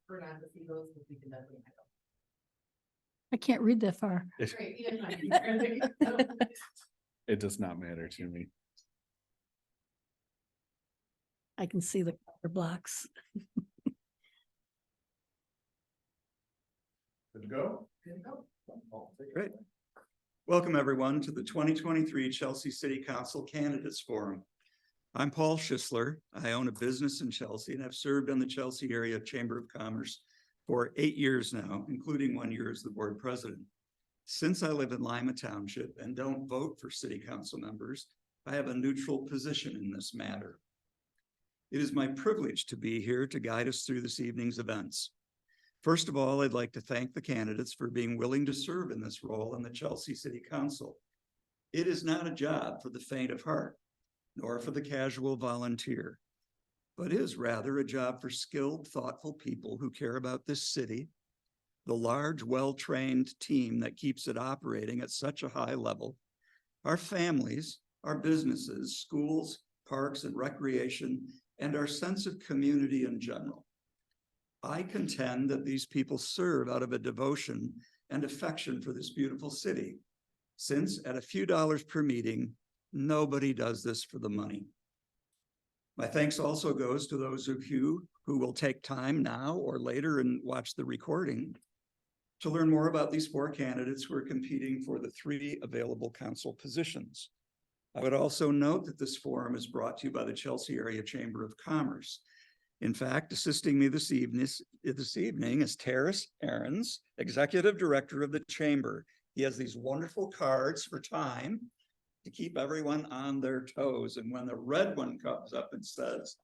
prefer not to see those, but we can definitely. I can't read that far. Great, you didn't. It does not matter to me. I can see the color blocks. Good to go? Good to go. Great. Welcome, everyone, to the 2023 Chelsea City Council Candidates Forum. I'm Paul Schisler. I own a business in Chelsea and have served on the Chelsea Area Chamber of Commerce for 8 years now, including 1 year as the board president. Since I live in Lima Township and don't vote for city council members, I have a neutral position in this matter. It is my privilege to be here to guide us through this evening's events. First of all, I'd like to thank the candidates for being willing to serve in this role in the Chelsea City Council. It is not a job for the faint of heart, nor for the casual volunteer, but is rather a job for skilled, thoughtful people who care about this city, the large, well-trained team that keeps it operating at such a high level, our families, our businesses, schools, parks and recreation, and our sense of community in general. I contend that these people serve out of a devotion and affection for this beautiful city, since at a few dollars per meeting, nobody does this for the money. My thanks also goes to those of you who will take time now or later and watch the recording to learn more about these 4 candidates who are competing for the 3 available council positions. I would also note that this forum is brought to you by the Chelsea Area Chamber of Commerce. In fact, assisting me this evening is Terrace Ahrens, Executive Director of the Chamber. He has these wonderful cards for time to keep everyone on their toes. And when the red one comes up and says,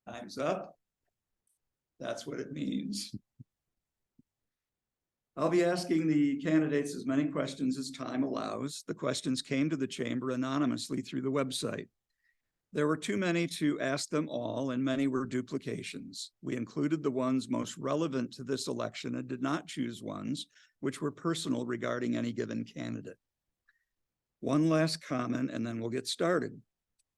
"Time's up," that's what it means. I'll be asking the candidates as many questions as time allows. The questions came to the chamber anonymously through the website. There were too many to ask them all, and many were duplications. We included the ones most relevant to this election and did not choose ones which were personal regarding any given candidate. One last comment, and then we'll get started.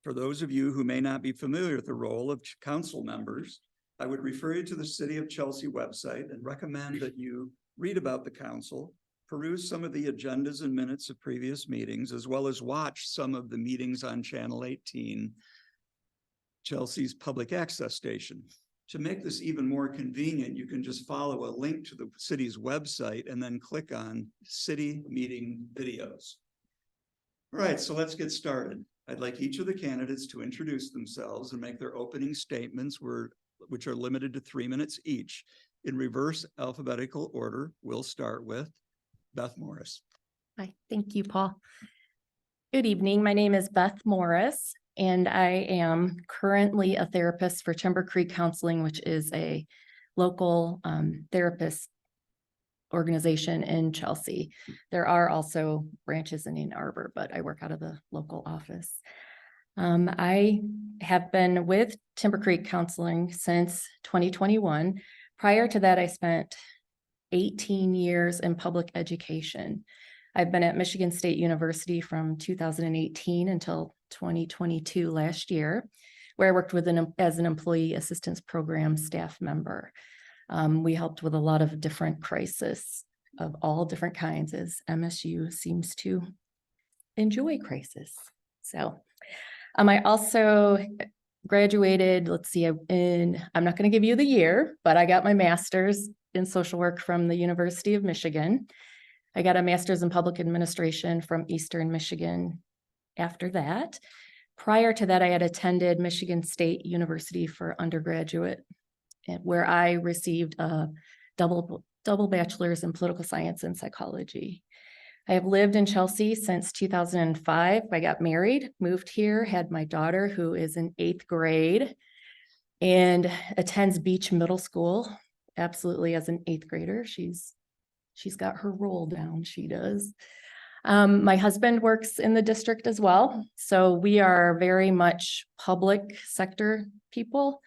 For those of you who may not be familiar with the role of council members, I would refer you to the City of Chelsea website and recommend that you read about the council, peruse some of the agendas and minutes of previous meetings, as well as watch some of the meetings on Channel 18, Chelsea's public access station. To make this even more convenient, you can just follow a link to the city's website and then click on city meeting videos. All right, so let's get started. I'd like each of the candidates to introduce themselves and make their opening statements, which are limited to 3 minutes each. In reverse alphabetical order, we'll start with Beth Morris. Hi, thank you, Paul. Good evening. My name is Beth Morris, and I am currently a therapist for Timber Creek Counseling, which is a local therapist organization in Chelsea. There are also branches in Ann Arbor, but I work out of the local office. I have been with Timber Creek Counseling since 2021. Prior to that, I spent 18 years in public education. I've been at Michigan State University from 2018 until 2022 last year, where I worked as an employee assistance program staff member. We helped with a lot of different crises of all different kinds, as MSU seems to enjoy crisis. So I also graduated, I'm not going to give you the year, but I got my master's in social work from the University of Michigan. I got a master's in public administration from Eastern Michigan after that. Prior to that, I had attended Michigan State University for undergraduate, where I received a double bachelor's in political science and psychology. I have lived in Chelsea since 2005. I got married, moved here, had my daughter who is in 8th grade and attends Beach Middle School. Absolutely, as an 8th grader, she's got her role down. She does. My husband works in the district as well, so we are very much public sector people.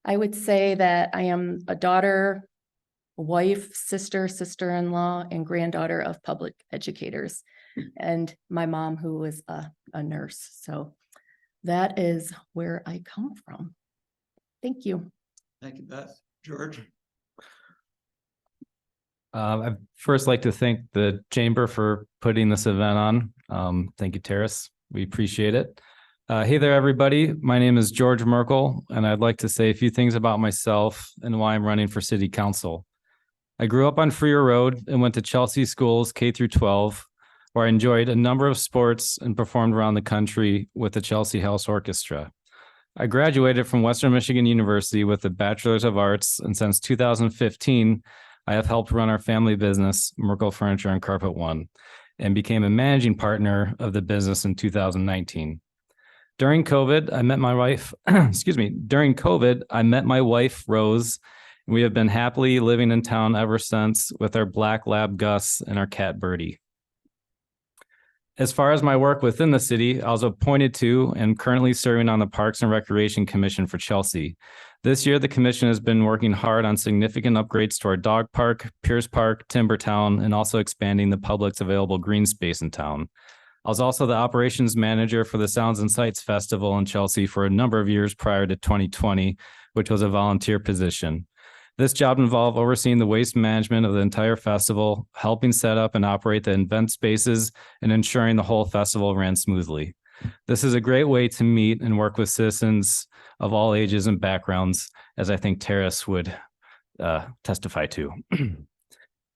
I would say that I am a daughter, wife, sister, sister-in-law, and granddaughter of public educators, and my mom, who was a nurse. So that is where I come from. Thank you. Thank you, Beth. George? I'd first like to thank the chamber for putting this event on. Thank you, Terrace. We appreciate it. Hey there, everybody. My name is George Merkel, and I'd like to say a few things about myself and why I'm running for city council. I grew up on Freer Road and went to Chelsea schools K through 12, where I enjoyed a number of sports and performed around the country with the Chelsea House Orchestra. I graduated from Western Michigan University with a Bachelor's of Arts, and since 2015, I have helped run our family business, Merkel Furniture and Carpet One, and became a managing partner of the business in 2019. During COVID, I met my wife, during COVID, I met my wife, Rose. And we have been happily living in town ever since with our black lab Gus and our cat Birdie. As far as my work within the city, I was appointed to and currently serving on the Parks and Recreation Commission for Chelsea. This year, the commission has been working hard on significant upgrades to our dog park, Pierce Park, Timbertown, and also expanding the public's available green space in town. I was also the operations manager for the Sounds and Sights Festival in Chelsea for a number of years prior to 2020, which was a volunteer position. This job involved overseeing the waste management of the entire festival, helping set up and operate the event spaces, and ensuring the whole festival ran smoothly. This is a great way to meet and work with citizens of all ages and backgrounds, as I think Terrace would testify to.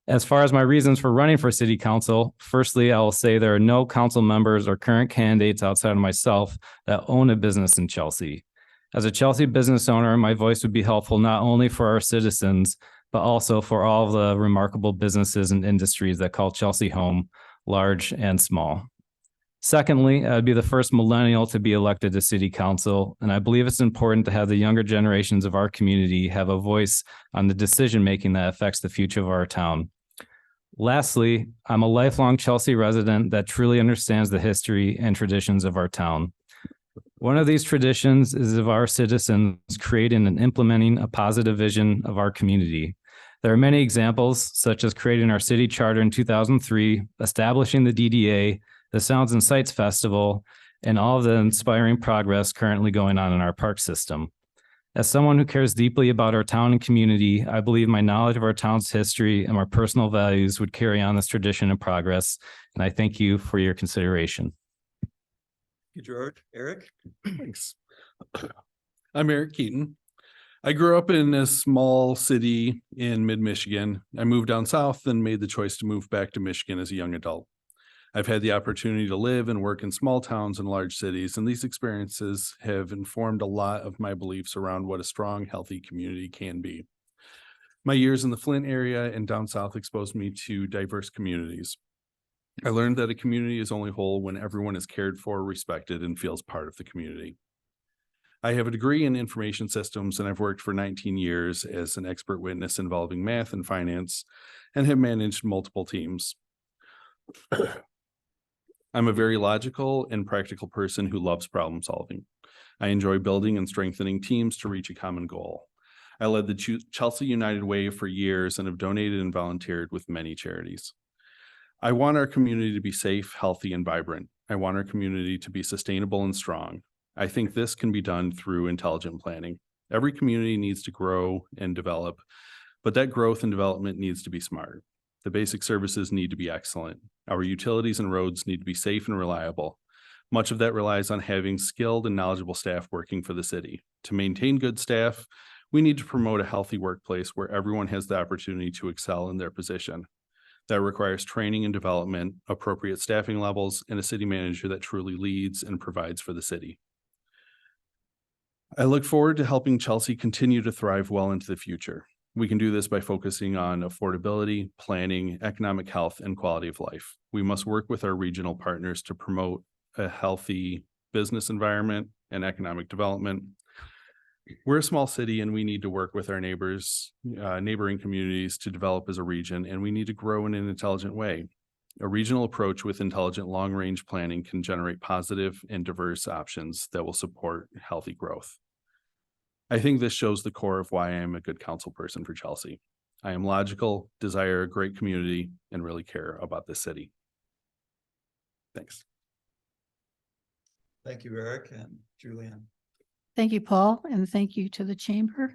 As far as my reasons for running for city council, firstly, I will say there are no council members or current candidates outside of myself that own a business in Chelsea. As a Chelsea business owner, my voice would be helpful not only for our citizens, but also for all of the remarkable businesses and industries that call Chelsea home, large and small. Secondly, I'd be the first millennial to be elected to city council, and I believe it's important to have the younger generations of our community have a voice on the decision-making that affects the future of our town. Lastly, I'm a lifelong Chelsea resident that truly understands the history and traditions of our town. One of these traditions is of our citizens creating and implementing a positive vision of our community. There are many examples, such as creating our city charter in 2003, establishing the DDA, the Sounds and Sights Festival, and all of the inspiring progress currently going on in our park system. As someone who cares deeply about our town and community, I believe my knowledge of our town's history and my personal values would carry on this tradition and progress, and I thank you for your consideration. Thank you, George. Eric? Thanks. I'm Eric Keaton. I grew up in a small city in mid-Michigan. I moved down south and made the choice to move back to Michigan as a young adult. I've had the opportunity to live and work in small towns and large cities, and these experiences have informed a lot of my beliefs around what a strong, healthy community can be. My years in the Flint area and down south exposed me to diverse communities. I learned that a community is only whole when everyone is cared for, respected, and feels part of the community. I have a degree in information systems, and I've worked for 19 years as an expert witness involving math and finance, and have managed multiple teams. I'm a very logical and practical person who loves problem solving. I enjoy building and strengthening teams to reach a common goal. I led the Chelsea United Way for years and have donated and volunteered with many charities. I want our community to be safe, healthy, and vibrant. I want our community to be sustainable and strong. I think this can be done through intelligent planning. Every community needs to grow and develop, but that growth and development needs to be smart. The basic services need to be excellent. Our utilities and roads need to be safe and reliable. Much of that relies on having skilled and knowledgeable staff working for the city. To maintain good staff, we need to promote a healthy workplace where everyone has the opportunity to excel in their position. That requires training and development, appropriate staffing levels, and a city manager that truly leads and provides for the city. I look forward to helping Chelsea continue to thrive well into the future. We can do this by focusing on affordability, planning, economic health, and quality of life. We must work with our regional partners to promote a healthy business environment and economic development. We're a small city and we need to work with our neighbors, neighboring communities to develop as a region, and we need to grow in an intelligent way. A regional approach with intelligent long-range planning can generate positive and diverse options that will support healthy growth. I think this shows the core of why I am a good council person for Chelsea. I am logical, desire a great community, and really care about this city. Thanks. Thank you, Eric and Julianne. Thank you, Paul, and thank you to the chamber.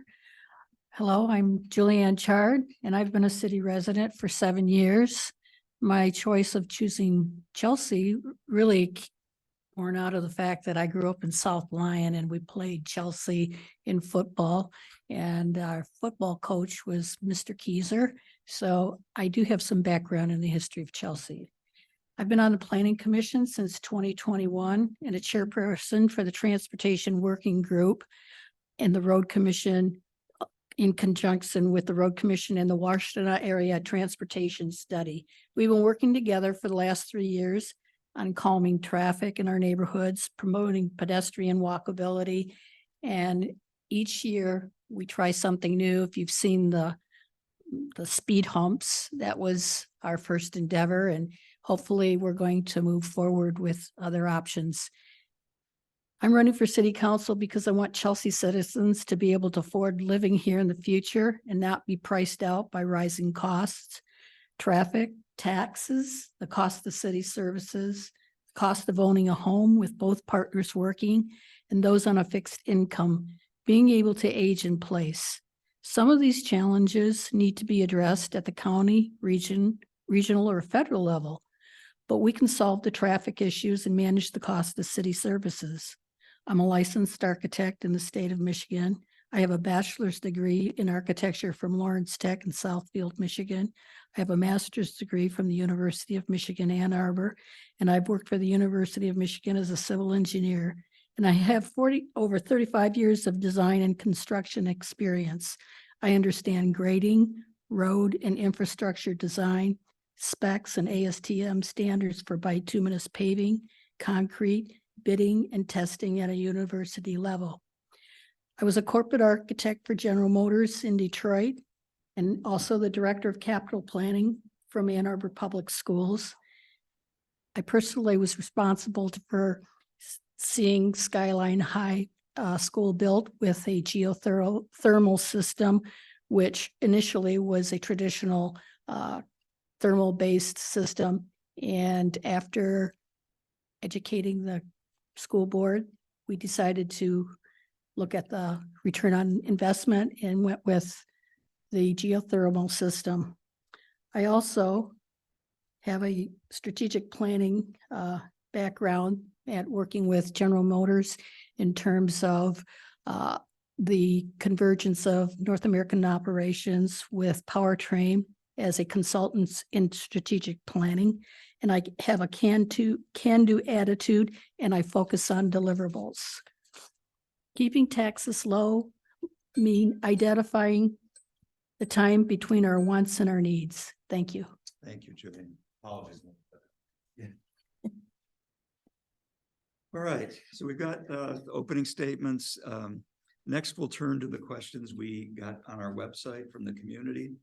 Hello, I'm Julianne Chard, and I've been a city resident for 7 years. My choice of choosing Chelsea really born out of the fact that I grew up in South Lyon and we played Chelsea in football. And our football coach was Mr. Keyser. So I do have some background in the history of Chelsea. I've been on the Planning Commission since 2021 and a chairperson for the Transportation Working Group and the Road Commission in conjunction with the Road Commission and the Washtenaw Area Transportation Study. We've been working together for the last 3 years on calming traffic in our neighborhoods, promoting pedestrian walkability. And each year we try something new. If you've seen the speed humps, that was our first endeavor. And hopefully we're going to move forward with other options. I'm running for city council because I want Chelsea citizens to be able to afford living here in the future and not be priced out by rising costs, traffic, taxes, the cost of city services, cost of owning a home with both partners working, and those on a fixed income being able to age in place. Some of these challenges need to be addressed at the county, regional, or federal level, but we can solve the traffic issues and manage the cost of city services. I'm a licensed architect in the state of Michigan. I have a bachelor's degree in architecture from Lawrence Tech in Southfield, Michigan. I have a master's degree from the University of Michigan, Ann Arbor, and I've worked for the University of Michigan as a civil engineer. And I have over 35 years of design and construction experience. I understand grading, road and infrastructure design, specs and ASTM standards for bituminous paving, concrete, bidding and testing at a university level. I was a corporate architect for General Motors in Detroit and also the director of capital planning from Ann Arbor Public Schools. I personally was responsible for seeing Skyline High School built with a geothermal system, which initially was a traditional thermal-based system. And after educating the school board, we decided to look at the return on investment and went with the geothermal system. I also have a strategic planning background at working with General Motors in terms of the convergence of North American operations with Powertrain as a consultant in strategic planning. And I have a can-do attitude, and I focus on deliverables. Keeping taxes low mean identifying the time between our wants and our needs. Thank you. Thank you, Julian. Yeah. All right, so we've got the opening statements. Next, we'll turn to the questions we got on our website from the community.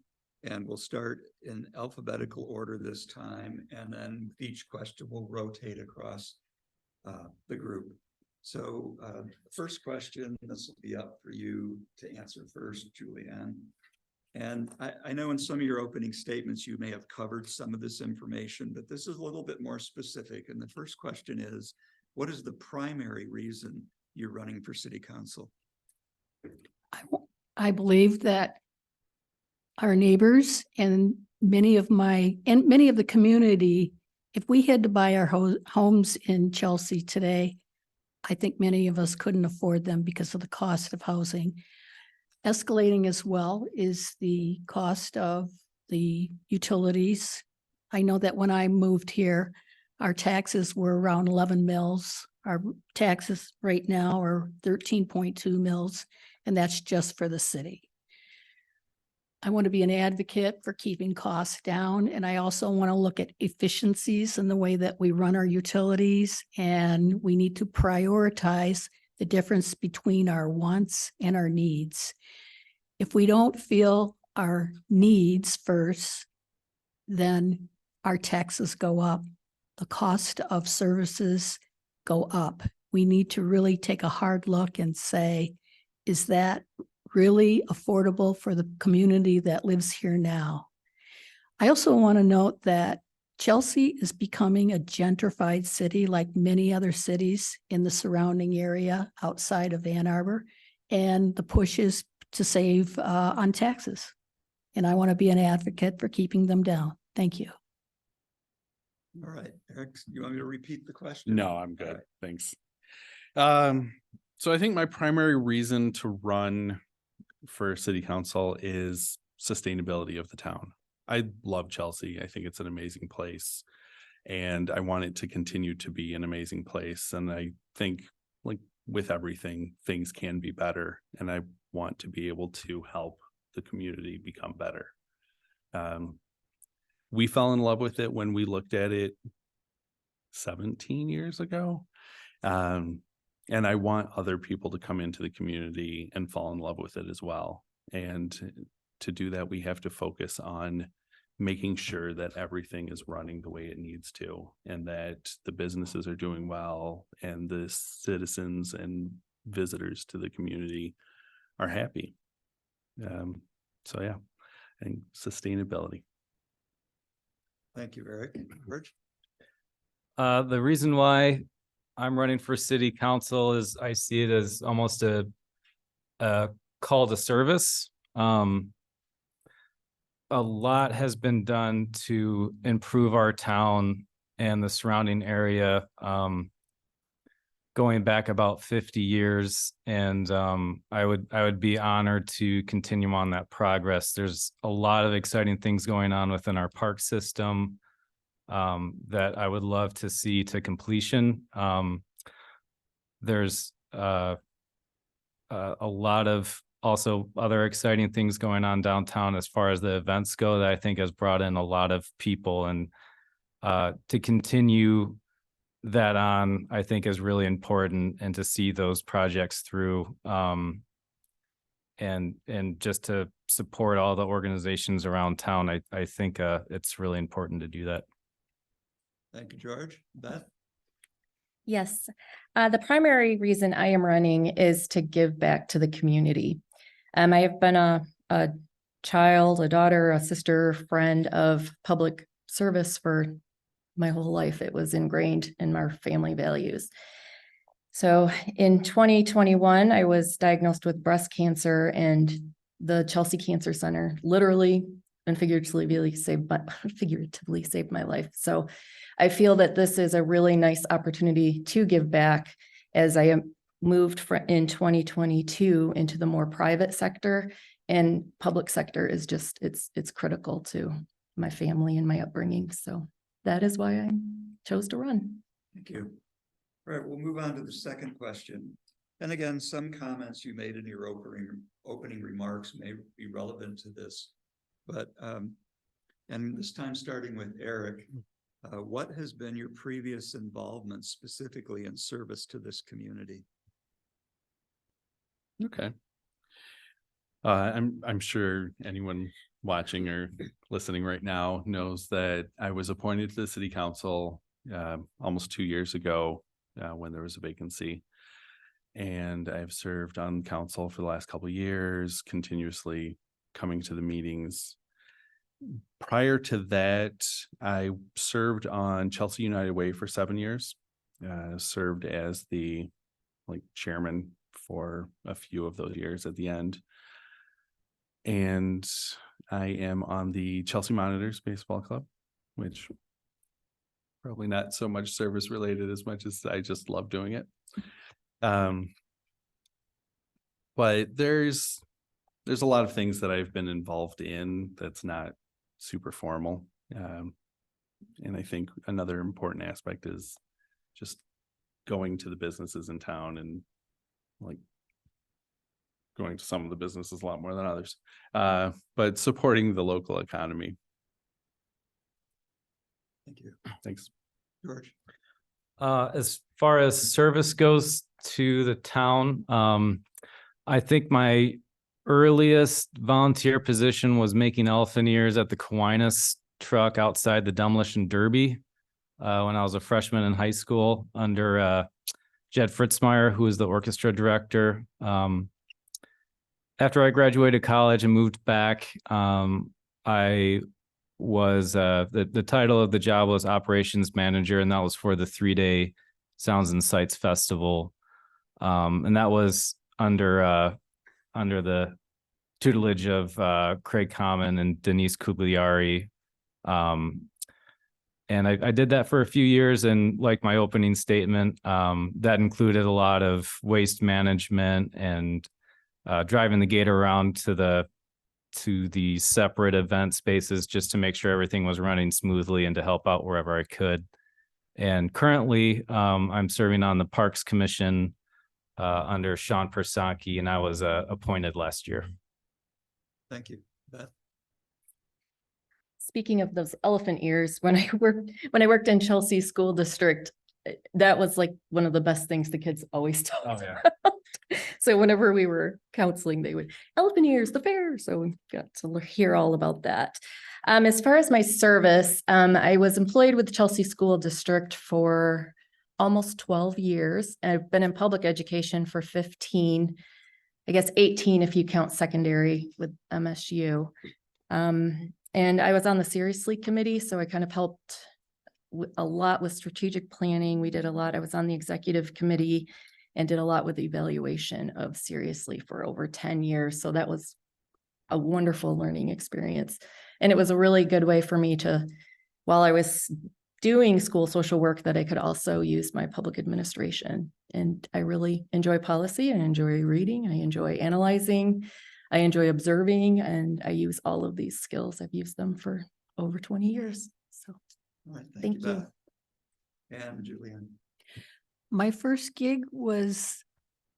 And we'll start in alphabetical order this time, and then each question will rotate across the group. So first question, this will be up for you to answer first, Julianne. And I know in some of your opening statements, you may have covered some of this information, but this is a little bit more specific. And the first question is, what is the primary reason you're running for city council? I believe that our neighbors and many of the community, if we had to buy our homes in Chelsea today, I think many of us couldn't afford them because of the cost of housing. Escalating as well is the cost of the utilities. I know that when I moved here, our taxes were around 11 mils. Our taxes right now are 13.2 mils, and that's just for the city. I want to be an advocate for keeping costs down. And I also want to look at efficiencies in the way that we run our utilities. And we need to prioritize the difference between our wants and our needs. If we don't feel our needs first, then our taxes go up. The cost of services go up. We need to really take a hard look and say, is that really affordable for the community that lives here now? I also want to note that Chelsea is becoming a gentrified city like many other cities in the surrounding area outside of Ann Arbor. And the push is to save on taxes. And I want to be an advocate for keeping them down. Thank you. All right, Eric, you want me to repeat the question? No, I'm All good. right. Thanks. So I think my primary reason to run for city council is sustainability of the town. I love Chelsea. I think it's an amazing place. And I want it to continue to be an amazing place. And I think, like with everything, things can be better. And I want to be able to help the community become better. We fell in love with it when we looked at it 17 years ago. And I want other people to come into the community and fall in love with it as well. And to do that, we have to focus on making sure that everything is running the way it needs to, and that the businesses are doing well, and the citizens and visitors to the community are happy. So yeah, I think sustainability. Thank you, Eric. George? The reason why I'm running for city council is I see it as almost a call to service. A lot has been done to improve our town and the surrounding area, going back about 50 years. And I would be honored to continue on that progress. There's a lot of exciting things going on within our park system that I would love to see to completion. There's a lot of also other exciting things going on downtown as far as the events go that I think has brought in a lot of people, and to continue that on, I think is really important, and to see those projects through, and just to support all the organizations around town. I think it's really important to do that. Thank you, George. Beth? Yes, the primary reason I am running is to give back to the community. I have been a child, a daughter, a sister, friend of public service for my whole life. It was ingrained in our family values. So in 2021, I was diagnosed with breast cancer, and the Chelsea Cancer Center literally and figuratively saved my life. So I feel that this is a really nice opportunity to give back, as I am moved in 2022 into the more private sector, and public sector is just, it's critical to my family and my upbringing. So that is why I chose to run. Thank you. All right, we'll move on to the second question. And again, some comments you made in your opening remarks may be relevant to this. But, and this time starting with Eric, what has been your previous involvement specifically in service to this community? Okay. I'm sure anyone watching or listening right now knows that I was appointed to the city council almost 2 years ago when there was a vacancy. And I've served on council for the last couple of years, continuously coming to the meetings. Prior to that, I served on Chelsea United Way for 7 years, served as the chairman for a few of those years at the end. And I am on the Chelsea Monitors Baseball Club, which probably not so much service related as much as I just love doing it. But there's a lot of things that I've been involved in that's not super formal. And I think another important aspect is just going to the businesses in town and going to some of the businesses a lot more than others, but supporting the local economy. Thank you. Thanks. George? As far as service goes to the town, I think my earliest volunteer position was making elephant ears at the Kiwanis truck outside the demolition derby when I was a freshman in high school under Jed Fritzmeyer, who was the orchestra director. After I graduated college and moved back, I was the title of the job was operations manager, and that was for the 3-day Sounds and Sights Festival. And that was under the tutelage of Craig Common and Denise Cugliari. And I did that for a few years, and like my opening statement, that included a lot of waste management and driving the gate around to the separate event spaces just to make sure everything was running smoothly and to help out wherever I could. And currently, I'm serving on the Parks Commission under Sean Persanke, and I was appointed last year. Thank you. Beth? Speaking of those elephant ears, when I worked in Chelsea School District, that was like one of the best things the kids always told. Oh, yeah. So whenever we were counseling, they would elephant ears, the fair. So we got to hear all about that. As far as my service, I was employed with the Chelsea School District for almost 12 years. I've been in public education for 15, I guess 18 if you count secondary with MSU. And I was on the Seriously Committee, so I kind of helped a lot with strategic planning. We did a lot. I was on the executive committee and did a lot with the evaluation of Seriously for over 10 years. So that was a wonderful learning experience. And it was a really good way for me to, while I was doing school social work, that I could also use my public administration. And I really enjoy policy. I enjoy reading. I enjoy analyzing. I enjoy observing, and I use all of these skills. I've used them for over 20 years. So All right, Thank you. Beth. And Julian? My first gig was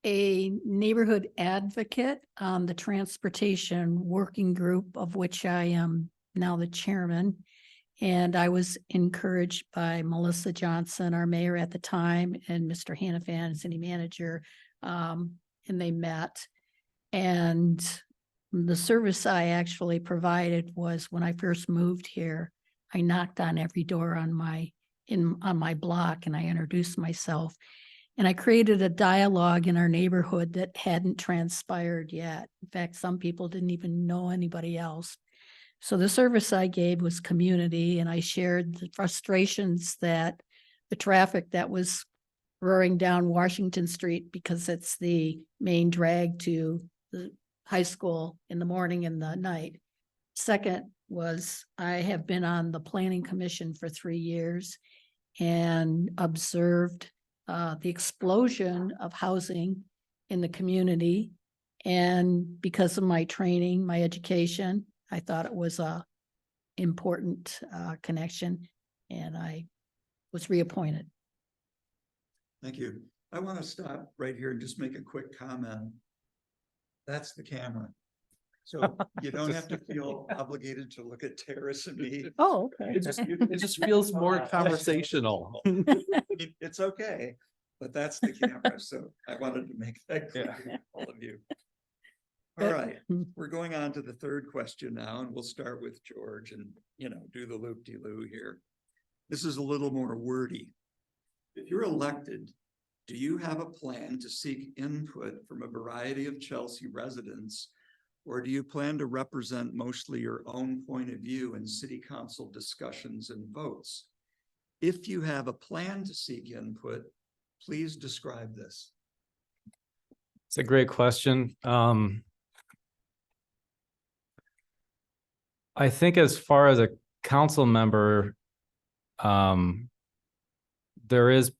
a neighborhood advocate on the transportation working group, of which I am now the chairman. And I was encouraged by Melissa Johnson, our mayor at the time, and Mr. Hanafan, city manager. And they met. And the service I actually provided was when I first moved here, I knocked on every door on my block and I introduced myself. And I created a dialogue in our neighborhood that hadn't transpired yet. In fact, some people didn't even know anybody else. So the service I gave was community, and I shared the frustrations that the traffic that was roaring down Washington Street, because it's the main drag to the high school in the morning and the night. Second was I have been on the planning commission for 3 years and observed the explosion of housing in the community. And because of my training, my education, I thought it was a important connection, and I was reappointed. Thank you. I want to stop right here and just make a quick comment. That's the camera. So you don't have to feel obligated to look at Terrace and me. Oh, okay. It just feels more conversational. It's okay, but that's the camera. So I wanted to make that clear to all of you. All right, we're going on to the third question now, and we'll start with George and, do the loop-de-loo here. This is a little more wordy. If you're elected, do you have a plan to seek input from a variety of Chelsea residents, or do you plan to represent mostly your own point of view in city council discussions and votes? If you have a plan to seek input, please describe this. It's a great question. I think as far as a council member, there is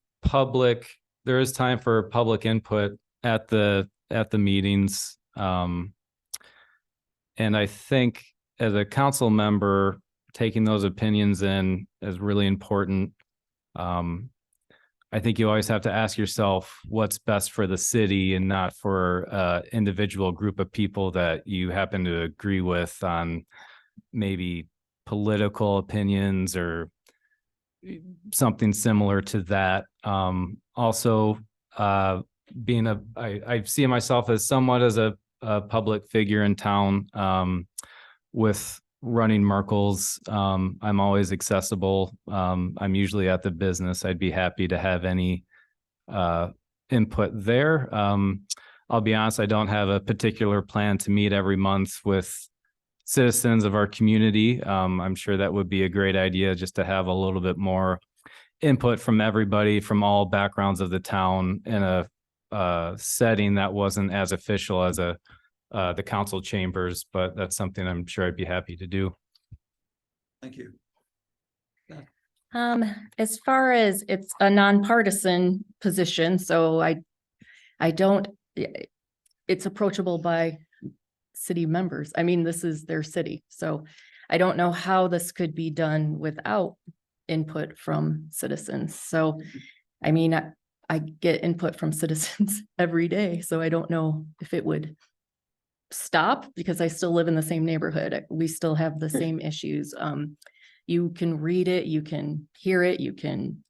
time for public input at the meetings. And I think as a council member, taking those opinions in is really important. I think you always have to ask yourself what's best for the city and not for an individual group of people that you happen to agree with on maybe political opinions or something similar to that. Also, I see myself as somewhat as a public figure in town, with running Merkel's. I'm always accessible. I'm usually at the business. I'd be happy to have any input there. I'll be honest, I don't have a particular plan to meet every month with citizens of our community. I'm sure that would be a great idea, just to have a little bit more input from everybody from all backgrounds of the town in a setting that wasn't as official as a the council chambers, but that's something I'm sure I'd be happy to do. Thank you. As far as it's a nonpartisan position, so I don't, it's approachable by city members. I mean, this is their city, so I don't know how this could be done without input from citizens. So, I mean, I get input from citizens every day, so I don't know if it would stop because I still live in the same neighborhood. We still have the same issues. You can read it, you can hear it, you can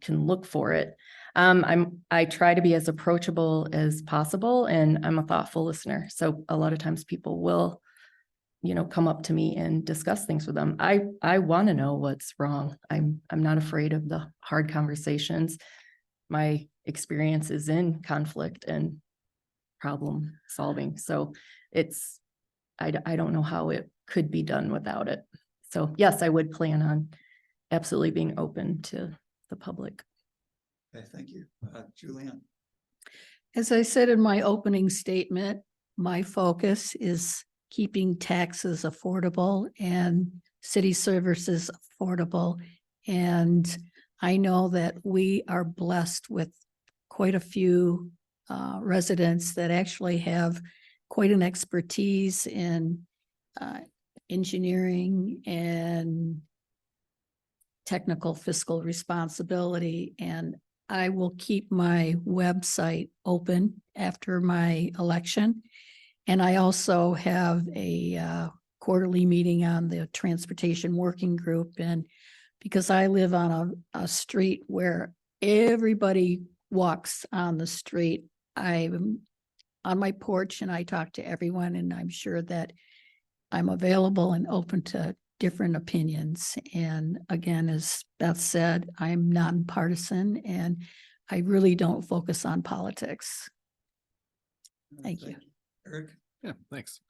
look for it. I try to be as approachable as possible, and I'm a thoughtful listener. So a lot of times people will, come up to me and discuss things with them. I want to know what's wrong. I'm not afraid of the hard conversations. My experience is in conflict and problem solving. So I don't know how it could be done without it. So yes, I would plan on absolutely being open to the public. Okay, thank you. Julianne. As I said in my opening statement, my focus is keeping taxes affordable and city services affordable. And I know that we are blessed with quite a few residents that actually have quite an expertise in engineering and technical fiscal responsibility. And I will keep my website open after my election. And I also have a quarterly meeting on the transportation working group. And because I live on a street where everybody walks on the street, I'm on my porch and I talk to everyone, and I'm sure that I'm available and open to different opinions. And again, as Beth said, I'm nonpartisan and I really don't focus on politics. Thank you. Eric. Yeah, thanks.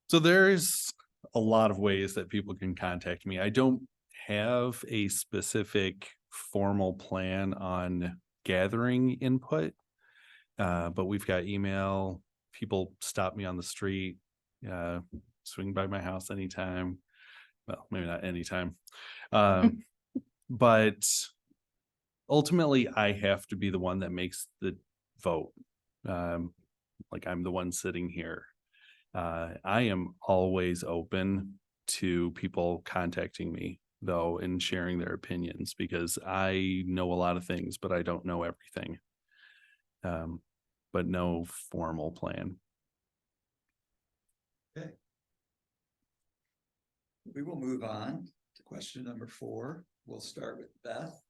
So there's a lot of ways that people can contact me. I don't have a specific formal plan on gathering input, but we've got email. People stop me on the street, swing by my house anytime. Well, maybe not anytime. But ultimately I have to be the one that makes the vote. Like I'm the one sitting here. I am always open to people contacting me though and sharing their opinions, because I know a lot of things, but I don't know everything. But no formal plan. Okay. We will move on to question number 4. We'll start with Beth.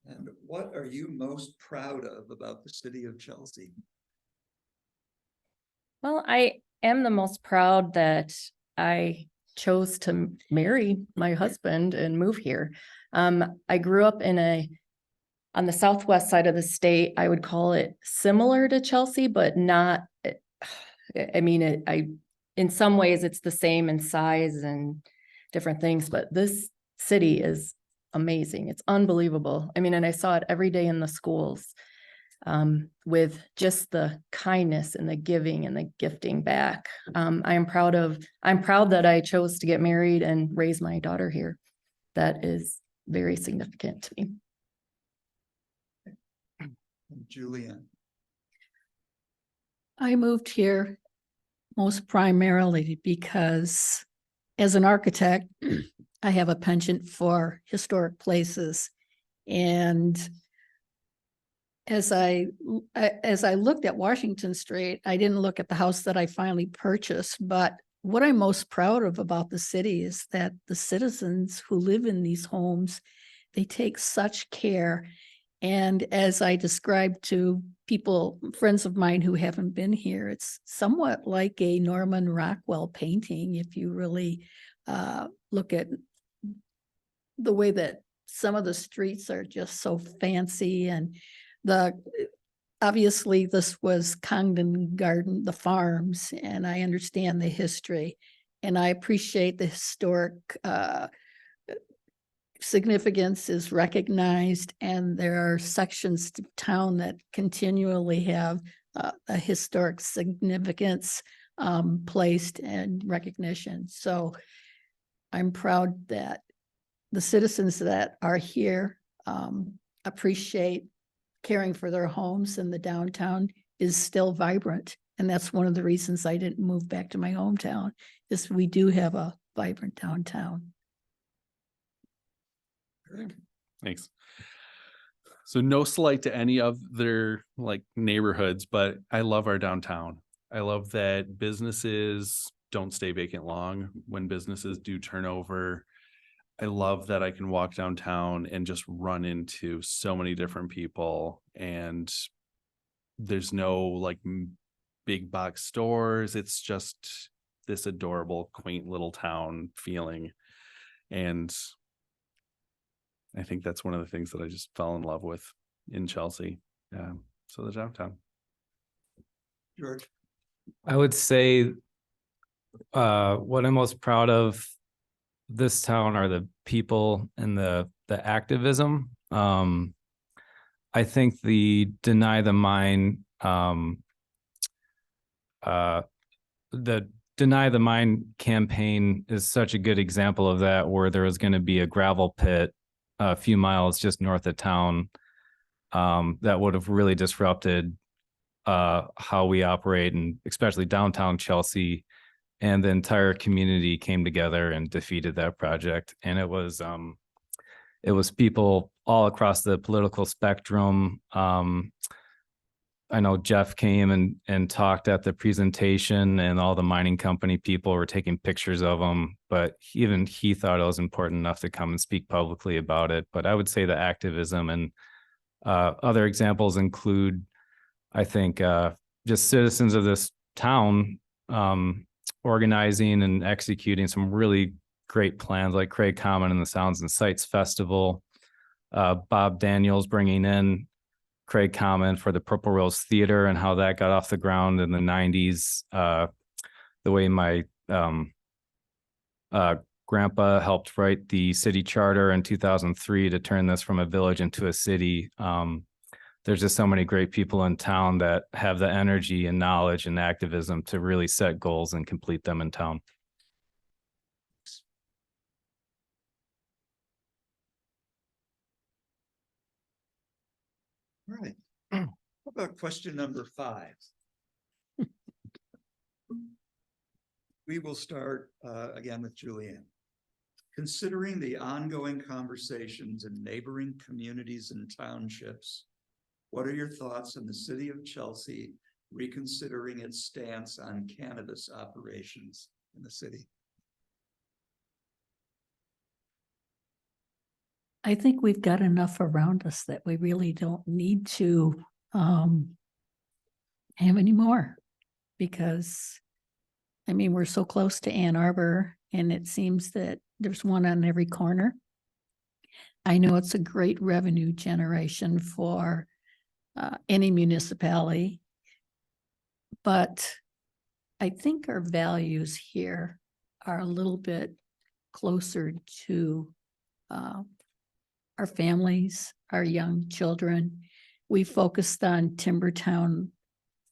And what are you most proud of about the city of Chelsea? Well, I am the most proud that I chose to marry my husband and move here. I grew up on the southwest side of the state. I would call it similar to Chelsea, but not, I mean, in some ways it's the same in size and different things, but this city is amazing. It's unbelievable. I mean, and I saw it every day in the schools. With just the kindness and the giving and the gifting back. I'm proud that I chose to get married and raise my daughter here. That is very significant to me. Julianne. I moved here most primarily because as an architect, I have a penchant for historic places. And as I looked at Washington Street, I didn't look at the house that I finally purchased, but what I'm most proud of about the city is that the citizens who live in these homes, they take such care. And as I described to people, friends of mine who haven't been here, it's somewhat like a Norman Rockwell painting. If you really look at the way that some of the streets are just so fancy, and obviously this was Congdon Garden, the farms, and I understand the history and I appreciate the historic significance is recognized, and there are sections of town that continually have a historic significance placed and recognition. So I'm proud that the citizens that are here appreciate caring for their homes, and the downtown is still vibrant. And that's one of the reasons I didn't move back to my hometown, is we do have a vibrant downtown. Thanks. So no slight to any of their like neighborhoods, but I love our downtown. I love that businesses don't stay vacant long when businesses do turn over. I love that I can walk downtown and just run into so many different people, and there's no like big box stores. It's just this adorable, quaint little town feeling. And I think that's one of the things that I just fell in love with in Chelsea. So the downtown. George? I would say what I'm most proud of this town are the people and the activism. I think the Deny the Mine the Deny the Mine campaign is such a good example of that, where there was going to be a gravel pit a few miles just north of town that would have really disrupted how we operate, and especially downtown Chelsea. And the entire community came together and defeated that project. And it was people all across the political spectrum. I know Jeff came and talked at the presentation, and all the mining company people were taking pictures of him, but even he thought it was important enough to come and speak publicly about it. But I would say the activism and other examples include, I think, just citizens of this town organizing and executing some really great plans, like Craig Common and the Sounds and Sights Festival, Bob Daniels bringing in Craig Common for the Purple Rose Theater and how that got off the ground in the 90s. The way my grandpa helped write the city charter in 2003 to turn this from a village into a city. There's just so many great people in town that have the energy and knowledge and activism to really set goals and complete them in town. All right. How about question number 5? We will start again with Julianne. Considering the ongoing conversations in neighboring communities and townships, what are your thoughts on the city of Chelsea reconsidering its stance on cannabis operations in the city? I think we've got enough around us that we really don't need to have any more, because I mean, we're so close to Ann Arbor, and it seems that there's one on every corner. I know it's a great revenue generation for any municipality, but I think our values here are a little bit closer to our families, our young children. We focused on Timbertown.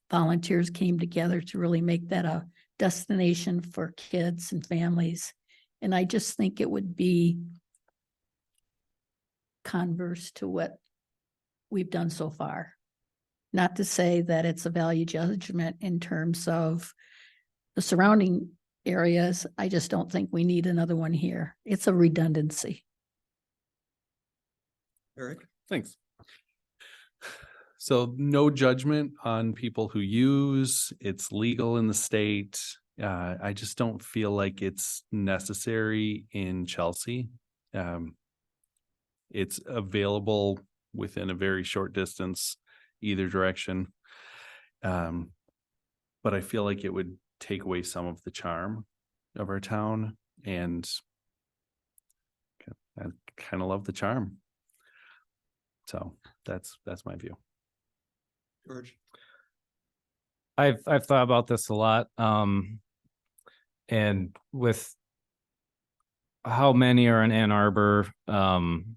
Volunteers came together to really make that a destination for kids and families. And I just think it would be converse to what we've done so far. Not to say that it's a value judgment in terms of the surrounding areas. I just don't think we need another one here. It's a redundancy. Eric? Thanks. So no judgment on people who use, it's legal in the state. I just don't feel like it's necessary in Chelsea. It's available within a very short distance, either direction. But I feel like it would take away some of the charm of our town, and I kind of love the charm. So that's my view. George? I've thought about this a lot. And with how many are in Ann Arbor and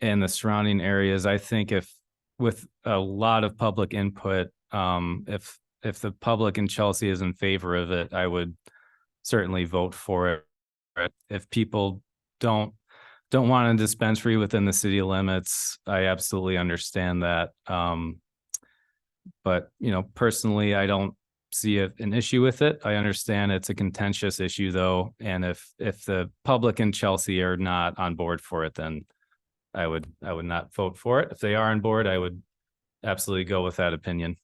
the surrounding areas, I think if with a lot of public input, if the public in Chelsea is in favor of it, I would certainly vote for it. If people don't want a dispensary within the city limits, I absolutely understand that. But personally, I don't see an issue with it. I understand it's a contentious issue though. And if the public in Chelsea are not on board for it, then I would not vote for it. If they are on board, I would absolutely go with that opinion.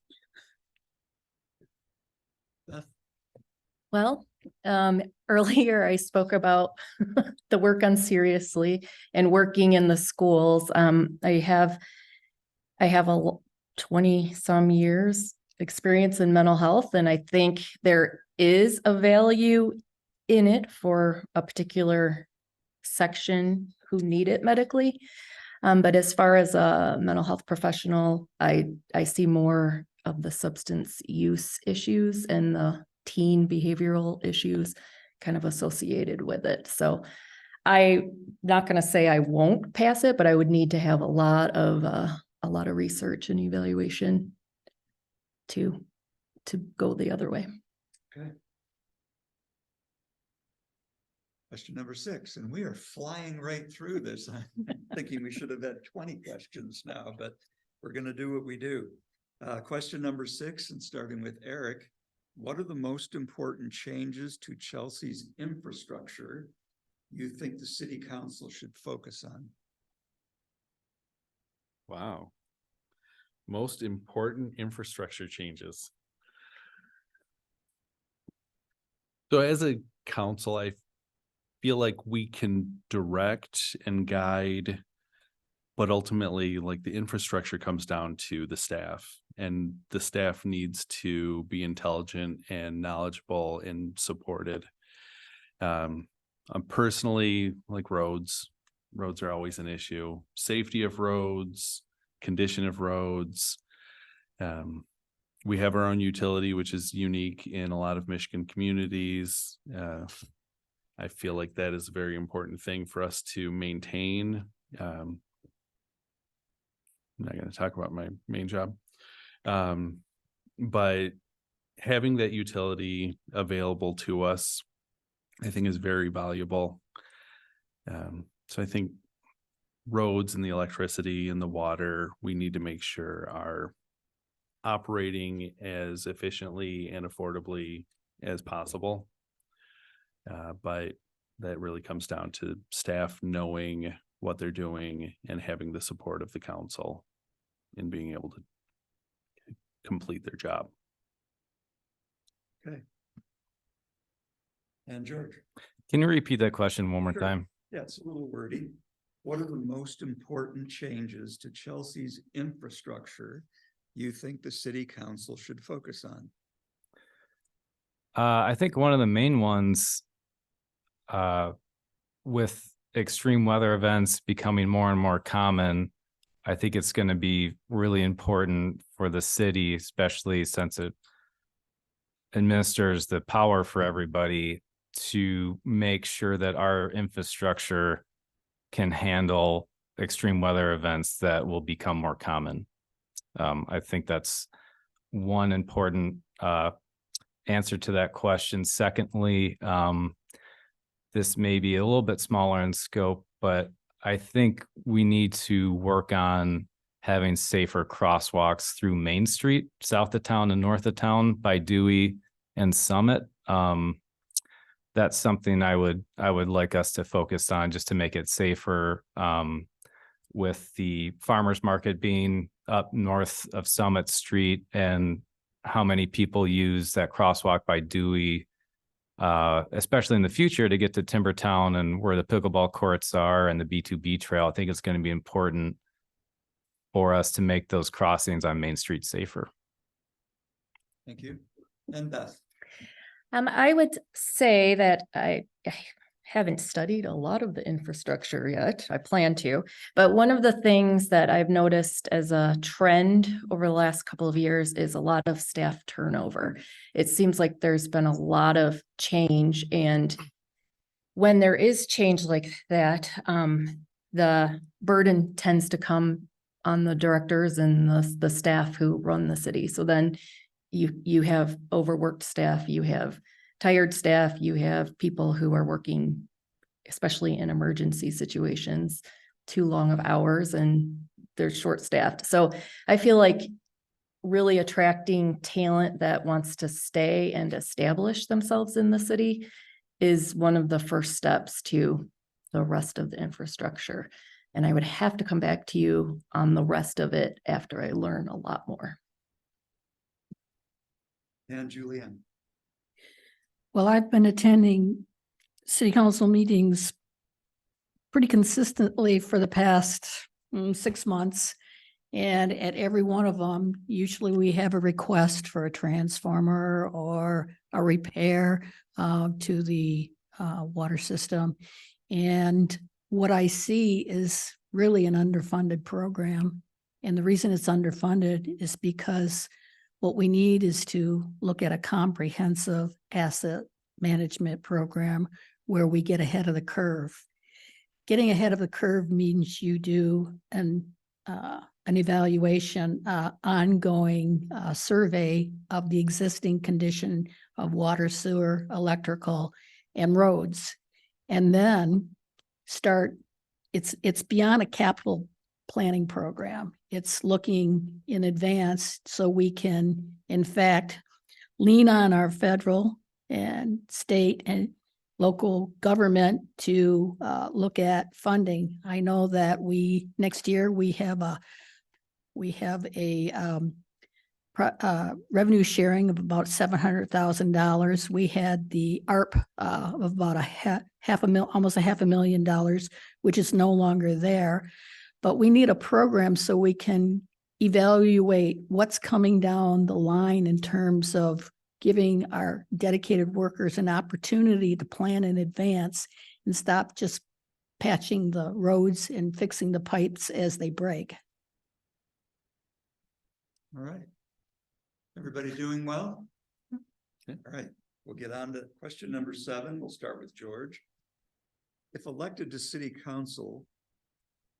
Beth? Well, earlier I spoke about the work on Seriously and working in the schools. I have a 20 some years experience in mental health, and I think there is a value in it for a particular section who need it medically. But as far as a mental health professional, I see more of the substance use issues and the teen behavioral issues kind of associated with it. So I'm not going to say I won't pass it, but I would need to have a lot of research and evaluation to go the other way. Okay. Question number 6, and we are flying right through this. I'm thinking we should have had 20 questions now, but we're going to do what we do. Question number 6, and starting with Eric, what are the most important changes to Chelsea's infrastructure you think the city council should focus on? Wow. Most important infrastructure changes. So as a council, I feel like we can direct and guide, but ultimately, like, the infrastructure comes down to the staff, and the staff needs to be intelligent and knowledgeable and supported. I'm personally, like, roads are always an issue. Safety of roads, condition of roads. We have our own utility, which is unique in a lot of Michigan communities. I feel like that is a very important thing for us to maintain. I'm not going to talk about my main job. But having that utility available to us, I think, is very valuable. So I think roads and the electricity and the water, we need to make sure are operating as efficiently and affordably as possible. But that really comes down to staff knowing what they're doing and having the support of the council in being able to complete their job. Okay. And George? Can you repeat that question one more Sure. time? Yeah, it's a little wordy. What are the most important changes to Chelsea's infrastructure you think the city council should focus on? I think one of the main ones, with extreme weather events becoming more and more common, I think it's going to be really important for the city, especially since it administers the power for everybody, to make sure that our infrastructure can handle extreme weather events that will become more common. I think that's one important answer to that question. Secondly, this may be a little bit smaller in scope, but I think we need to work on having safer crosswalks through Main Street, south of town and north of town by Dewey and Summit. That's something I would like us to focus on, just to make it safer, with the farmers market being up north of Summit Street and how many people use that crosswalk by Dewey, especially in the future to get to Timbertown and where the pickleball courts are and the B2B trail. I think it's going to be important for us to make those crossings on Main Street safer. Thank you. And Beth? I would say that I haven't studied a lot of the infrastructure yet. I plan to, but one of the things that I've noticed as a trend over the last couple of years is a lot of staff turnover. It seems like there's been a lot of change, and when there is change like that, the burden tends to come on the directors and the staff who run the city. So then you have overworked staff, you have tired staff, you have people who are working, especially in emergency situations, too long of hours and they're short-staffed. So I feel like really attracting talent that wants to stay and establish themselves in the city is one of the first steps to the rest of the infrastructure. And I would have to come back to you on the rest of it after I learn a lot more. And Julianne. Well, I've been attending city council meetings pretty consistently for the past 6 months. And at every one of them, usually we have a request for a transformer or a repair to the water system. And what I see is really an underfunded program. And the reason it's underfunded is because what we need is to look at a comprehensive asset management program where we get ahead of the curve. Getting ahead of the curve means you do an evaluation, ongoing survey of the existing condition of water, sewer, electrical, and roads. And then it's beyond a capital planning program. It's looking in advance so we can, in fact, lean on our federal and state and local government to look at funding. I know that next year we have a revenue sharing of about $700,000. We had the ARP of about almost $500,000, which is no longer there. But we need a program so we can evaluate what's coming down the line in terms of giving our dedicated workers an opportunity to plan in advance and stop just patching the roads and fixing the pipes as they break. All right. Everybody doing well? Okay. All right, we'll get on to question number 7. We'll start with George. If elected to city council,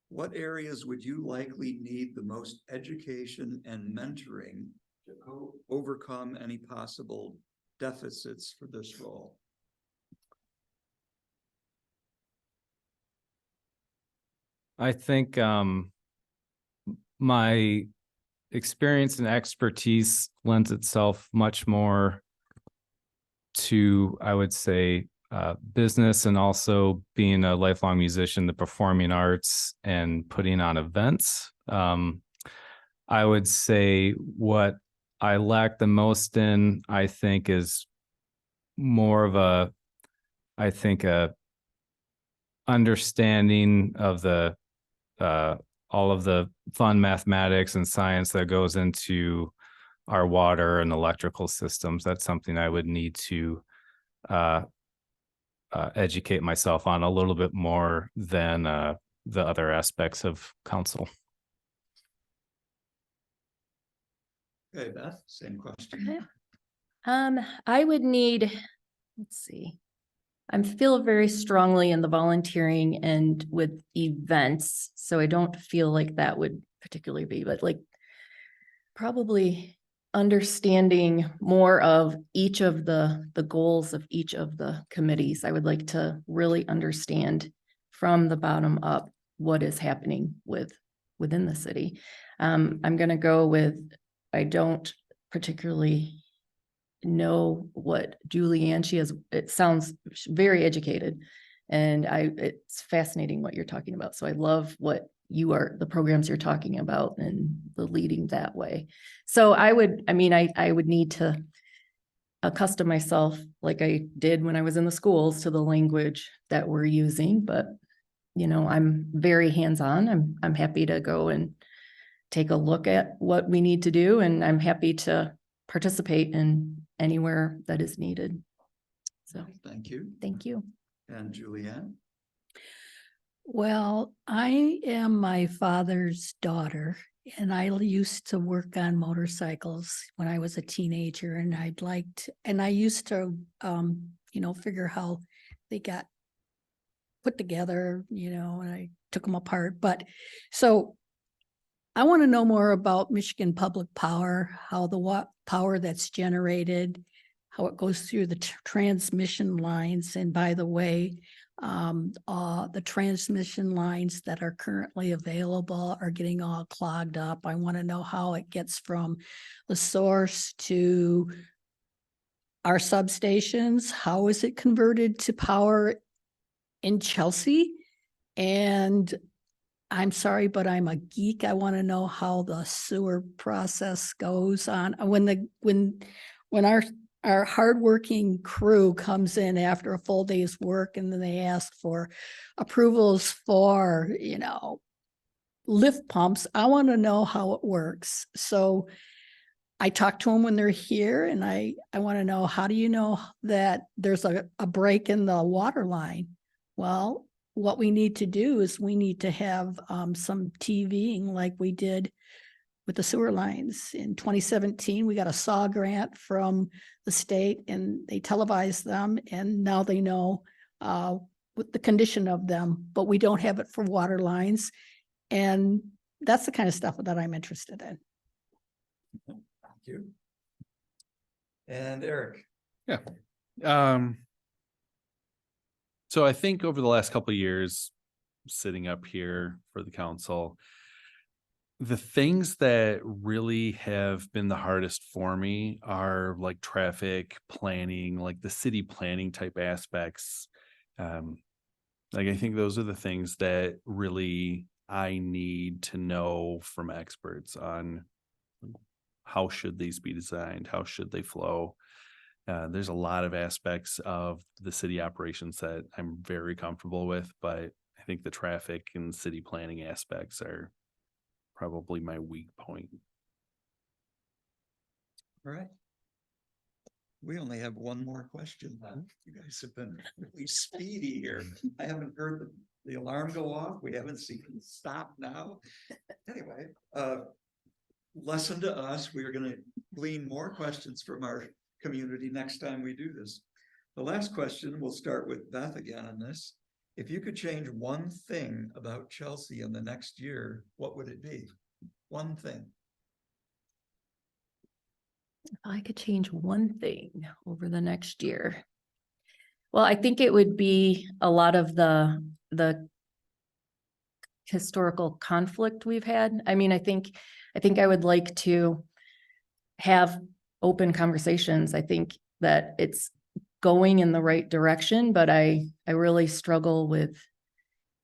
what areas would you likely need the most education and mentoring to overcome any possible deficits for this role? I think my experience and expertise lends itself much more to, I would say, business and also being a lifelong musician, the performing arts and putting on events. I would say what I lack the most in, I think, is more of a understanding of the all of the fun mathematics and science that goes into our water and electrical systems. That's something I would need to educate myself on a little bit more than the other aspects of council. Okay, Beth, same question. I would need, let's see. I feel very strongly in the volunteering and with events, so I don't feel like that would particularly be, but like probably understanding more of each of the goals of each of the committees. I would like to really understand from the bottom up what is happening within the city. I'm going to go with, I don't particularly know what Julianne, it sounds very educated, and it's fascinating what you're talking about. So I love what the programs you're talking about and the leading that way. So I would need to accustom myself like I did when I was in the schools to the language that we're using, but I'm very hands-on. I'm happy to go and take a look at what we need to do, and I'm happy to participate in anywhere that is needed. So Thank you. thank you. And Julianne? Well, I am my father's daughter, and I used to work on motorcycles when I was a teenager, and I used to, figure how they got put together, and I took them apart. But so I want to know more about Michigan Public Power, how the power that's generated, how it goes through the transmission lines. And by the way, the transmission lines that are currently available are getting all clogged up. I want to know how it gets from the source to our substations. How is it converted to power in Chelsea? And I'm sorry, but I'm a geek. I want to know how the sewer process goes on. When our hardworking crew comes in after a full day's work and then they ask for approvals for, lift pumps, I want to know how it works. So I talk to them when they're here, and I want to know, how do you know that there's a break in the water line? Well, what we need to do is we need to have some TVing like we did with the sewer lines. In 2017, we got a SAW grant from the state and they televised them, and now they know what the condition of them, but we don't have it for water lines. And that's the kind of stuff that I'm interested in. Thank you. And Eric. So I think over the last couple of years, sitting up here for the council, the things that really have been the hardest for me are like traffic planning, like the city planning type aspects. Like I think those are the things that really I need to know from experts on how should these be designed, how should they flow. There's a lot of aspects of the city operations that I'm very comfortable with, but I think the traffic and city planning aspects are probably my weak point. All right. We only have one more question. You guys have been really speedy here. I haven't heard the alarm go off. We haven't seen it stop now. Anyway, lesson to us, we are going to glean more questions from our community next time we do this. The last question, we'll start with Beth again on this. If you could change one thing about Chelsea in the next year, what would it be? One thing. If I could change one thing over the next year. Well, I think it would be a lot of the historical conflict we've had. I mean, I think I would like to have open conversations. I think that it's going in the right direction, but I really struggle with,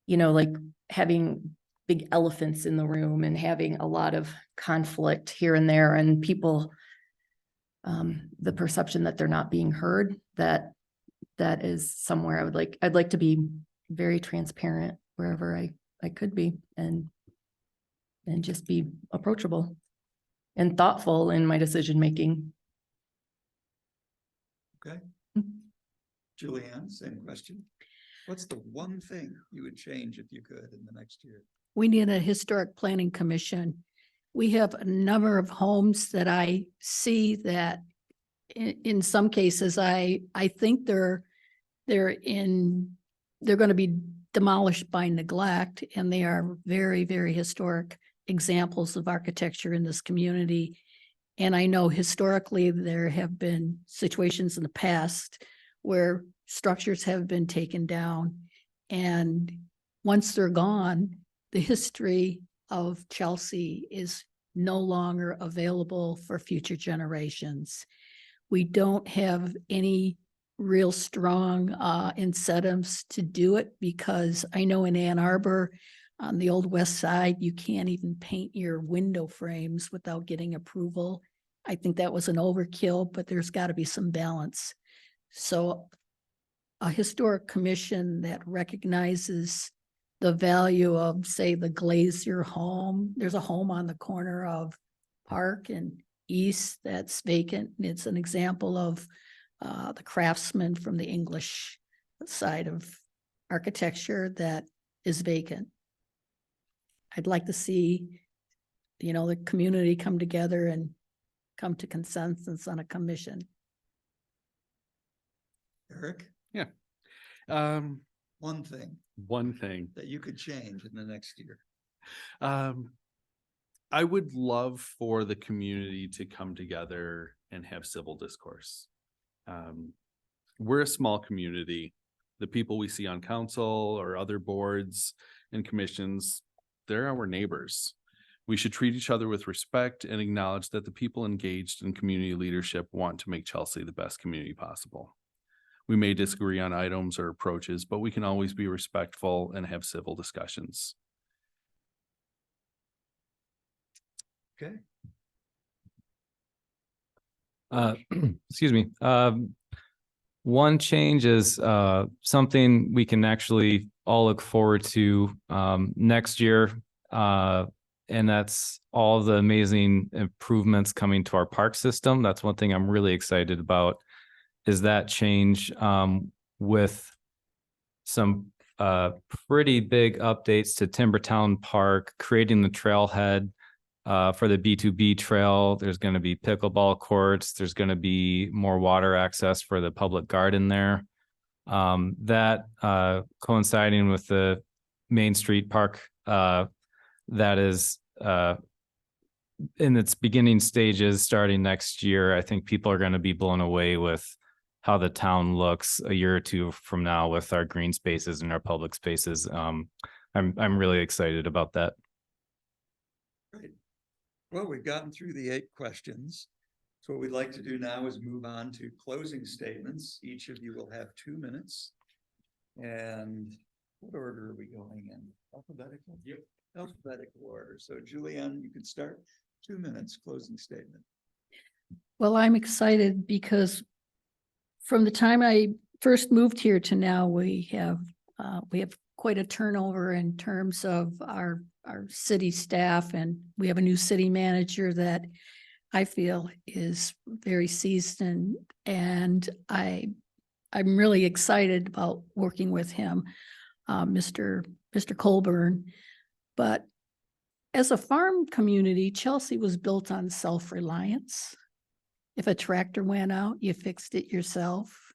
like having big elephants in the room and having a lot of conflict here and there, and people, the perception that they're not being heard, that is somewhere I'd like to be very transparent wherever I could be, and just be approachable and thoughtful in my decision making. Okay. Julianne, same question. What's the one thing you would change if you could in the next year? We need a historic planning commission. We have a number of homes that I see that in some cases, I think they're going to be demolished by neglect, and they are very, very historic examples of architecture in this community. And I know historically there have been situations in the past where structures have been taken down, and once they're gone, the history of Chelsea is no longer available for future generations. We don't have any real strong incentives to do it, because I know in Ann Arbor, on the old west side, you can't even paint your window frames without getting approval. I think that was an overkill, but there's got to be some balance. So a historic commission that recognizes the value of, say, the Glazier home. There's a home on the corner of Park and East that's vacant. It's an example of the craftsman from the English side of architecture that is vacant. I'd like to see, the community come together and come to consensus on a commission. Eric? One thing that you could change in the next year. I would love for the community to come together and have civil discourse. We're a small community. The people we see on council or other boards and commissions, they're our neighbors. We should treat each other with respect and acknowledge that the people engaged in community leadership want to make Chelsea the best community possible. We may disagree on items or approaches, but we can always be respectful and have civil discussions. Okay. Excuse me. One change is something we can actually all look forward to next year. And that's all the amazing improvements coming to our park system. That's one thing I'm really excited about, is that change with some pretty big updates to Timbertown Park, creating the trailhead for the B2B trail. There's going to be pickleball courts. There's going to be more water access for the public garden there. That coinciding with the Main Street Park that is in its beginning stages starting next year. I think people are going to be blown away with how the town looks a year or two from now with our green spaces and our public spaces. I'm really excited about that. Great. Well, we've gotten through the 8 questions. So what we'd like to do now is move on to closing statements. Each of you will have 2 minutes. And what order are we going in? Alphabetical? Yep. Alphabetical order. So Julianne, you can start. 2 minutes closing statement. Well, I'm excited because from the time I first moved here to now, we have quite a turnover in terms of our city staff, and we have a new city manager that I feel is very seasoned, and I'm really excited about working with him, Mr. Colburn. But as a farm community, Chelsea was built on self-reliance. If a tractor went out, you fixed it yourself.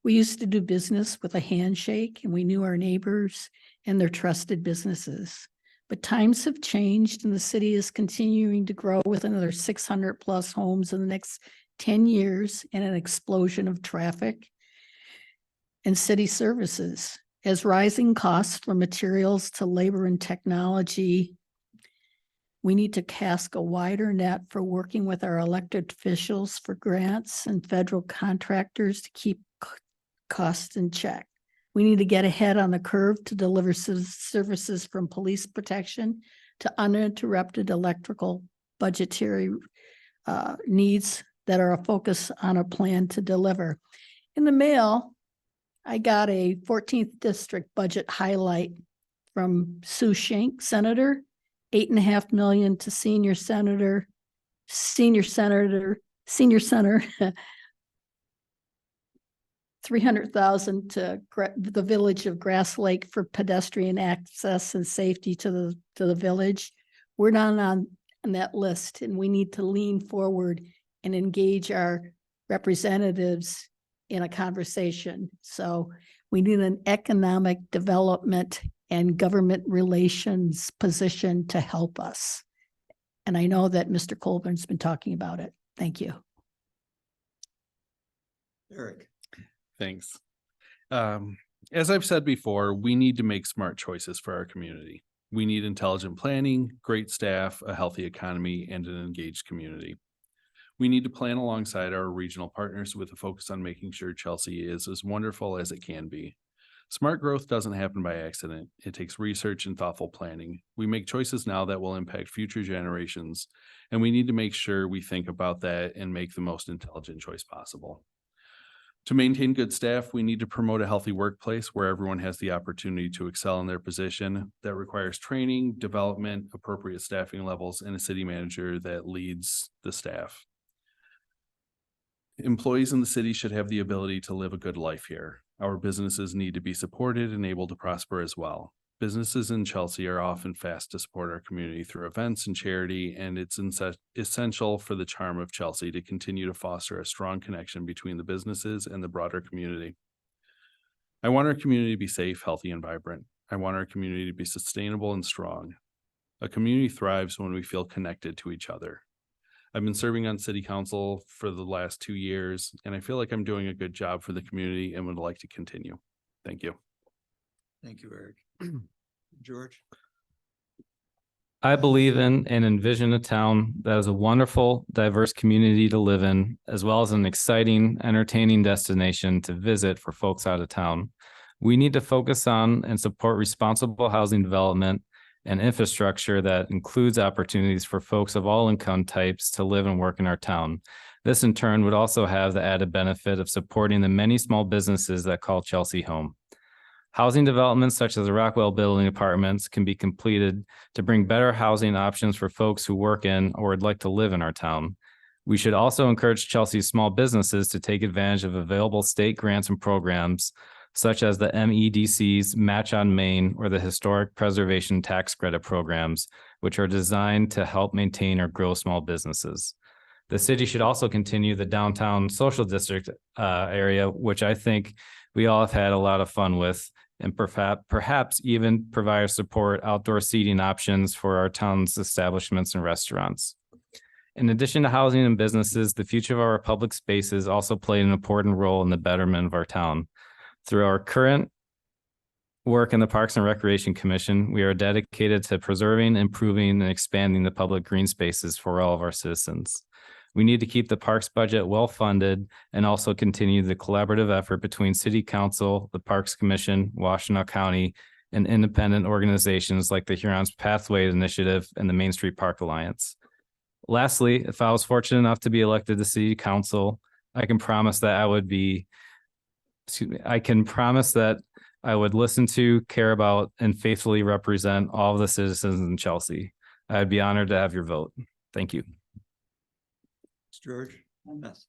We used to do business with a handshake, and we knew our neighbors and their trusted businesses. But times have changed, and the city is continuing to grow with another 600 plus homes in the next 10 years and an explosion of traffic and city services. As rising costs from materials to labor and technology, we need to cast a wider net for working with our elected officials for grants and federal contractors to keep costs in check. We need to get ahead on the curve to deliver services from police protection to uninterrupted electrical budgetary needs that are a focus on a plan to deliver. In the mail, I got a 14th district budget highlight from Sue Schenck, Senator, $8.5 million to senior center, 300,000 to the village of Grass Lake for pedestrian access and safety to the village. We're not on that list, and we need to lean forward and engage our representatives in a conversation. So we need an economic development and government relations position to help us. And I know that Mr. Colburn's been talking about it. Thank you. Eric. Thanks. As I've said before, we need to make smart choices for our community. We need intelligent planning, great staff, a healthy economy, and an engaged community. We need to plan alongside our regional partners with a focus on making sure Chelsea is as wonderful as it can be. Smart growth doesn't happen by accident. It takes research and thoughtful planning. We make choices now that will impact future generations, and we need to make sure we think about that and make the most intelligent choice possible. To maintain good staff, we need to promote a healthy workplace where everyone has the opportunity to excel in their position. That requires training, development, appropriate staffing levels, and a city manager that leads the staff. Employees in the city should have the ability to live a good life here. Our businesses need to be supported and able to prosper as well. Businesses in Chelsea are often fast to support our community through events and charity, and it's essential for the charm of Chelsea to continue to foster a strong connection between the businesses and the broader community. I want our community to be safe, healthy, and vibrant. I want our community to be sustainable and strong. A community thrives when we feel connected to each other. I've been serving on city council for the last 2 years, and I feel like I'm doing a good job for the community and would like to continue. Thank you. Thank you, Eric. George? I believe in and envision a town that is a wonderful, diverse community to live in, as well as an exciting, entertaining destination to visit for folks out of town. We need to focus on and support responsible housing development and infrastructure that includes opportunities for folks of all income types to live and work in our town. This in turn would also have the added benefit of supporting the many small businesses that call Chelsea home. Housing developments such as the Rockwell Building Apartments can be completed to bring better housing options for folks who work in or would like to live in our town. We should also encourage Chelsea's small businesses to take advantage of available state grants and programs such as the MEDC's Match on Main or the Historic Preservation Tax Credit programs, which are designed to help maintain or grow small businesses. The city should also continue the downtown social district area, which I think we all have had a lot of fun with, and perhaps even provide support outdoor seating options for our town's establishments and restaurants. In addition to housing and businesses, the future of our public spaces also play an important role in the betterment of our town. Through our current work in the Parks and Recreation Commission, we are dedicated to preserving, improving, and expanding the public green spaces for all of our citizens. We need to keep the parks budget well-funded and also continue the collaborative effort between City Council, the Parks Commission, Washtenaw County, and independent organizations like the Huron's Pathway Initiative and the Main Street Park Alliance. Lastly, if I was fortunate enough to be elected to City Council, I can promise that I would listen to, care about, and faithfully represent all of the citizens in Chelsea. I'd be honored to have your vote. Thank you. George? Yes.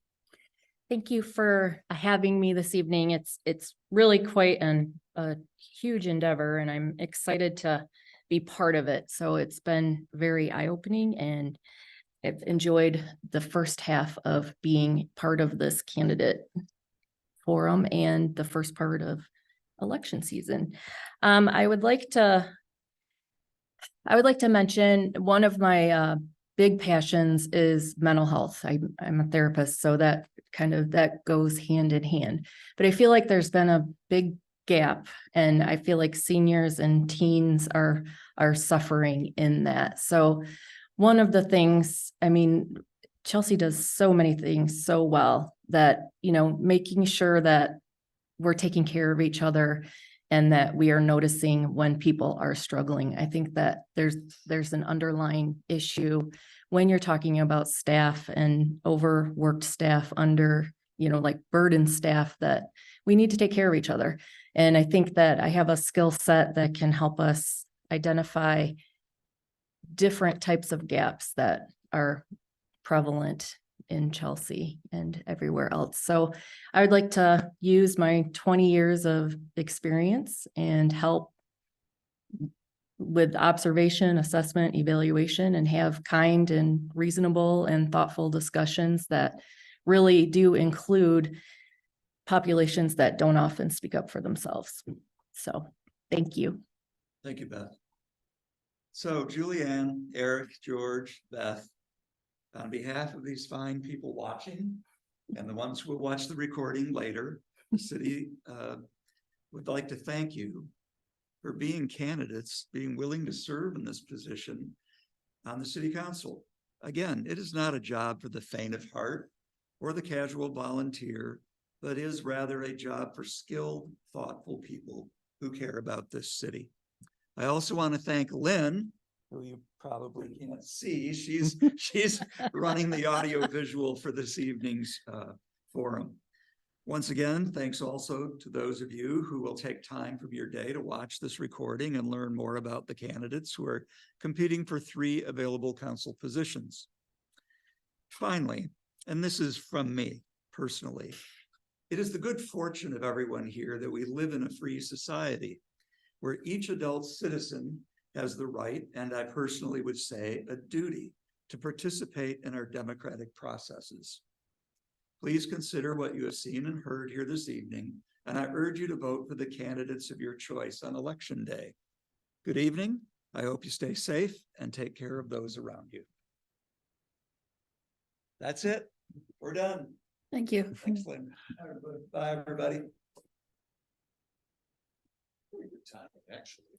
Thank you for having me this evening. It's really quite a huge endeavor, and I'm excited to be part of it. So it's been very eye-opening, and I've enjoyed the first half of being part of this candidate forum and the first part of election season. I would like to mention one of my big passions is mental health. I'm a therapist, so that goes hand in hand. But I feel like there's been a big gap, and I feel like seniors and teens are suffering in that. So one of the things, Chelsea does so many things so well that, making sure that we're taking care of each other and that we are noticing when people are struggling. I think that there's an underlying issue when you're talking about staff and overworked staff under, burdened staff, that we need to take care of each other. And I think that I have a skill set that can help us identify different types of gaps that are prevalent in Chelsea and everywhere else. So I would like to use my 20 years of experience and help with observation, assessment, evaluation, and have kind and reasonable and thoughtful discussions that really do include populations that don't often speak up for themselves. So thank you. Thank you, Beth. So Julianne, Eric, George, Beth, on behalf of these fine people watching and the ones who will watch the recording later, the city would like to thank you for being candidates, being willing to serve in this position on the city council. Again, it is not a job for the faint of heart or the casual volunteer, but is rather a job for skilled, thoughtful people who care about this city. I also want to thank Lynn, who you probably can't see. She's running the audio visual for this evening's forum. Once again, thanks also to those of you who will take time from your day to watch this recording and learn more about the candidates who are competing for 3 available council positions. Finally, and this is from me personally, it is the good fortune of everyone here that we live in a free society where each adult citizen has the right, and I personally would say a duty, to participate in our democratic processes. Please consider what you have seen and heard here this evening, and I urge you to vote for the candidates of your choice on Election Day. Good evening, I hope you stay safe and take care of those around you. That's it. We're done. Thank you. Thanks, Lynn. Bye, everybody. Actually.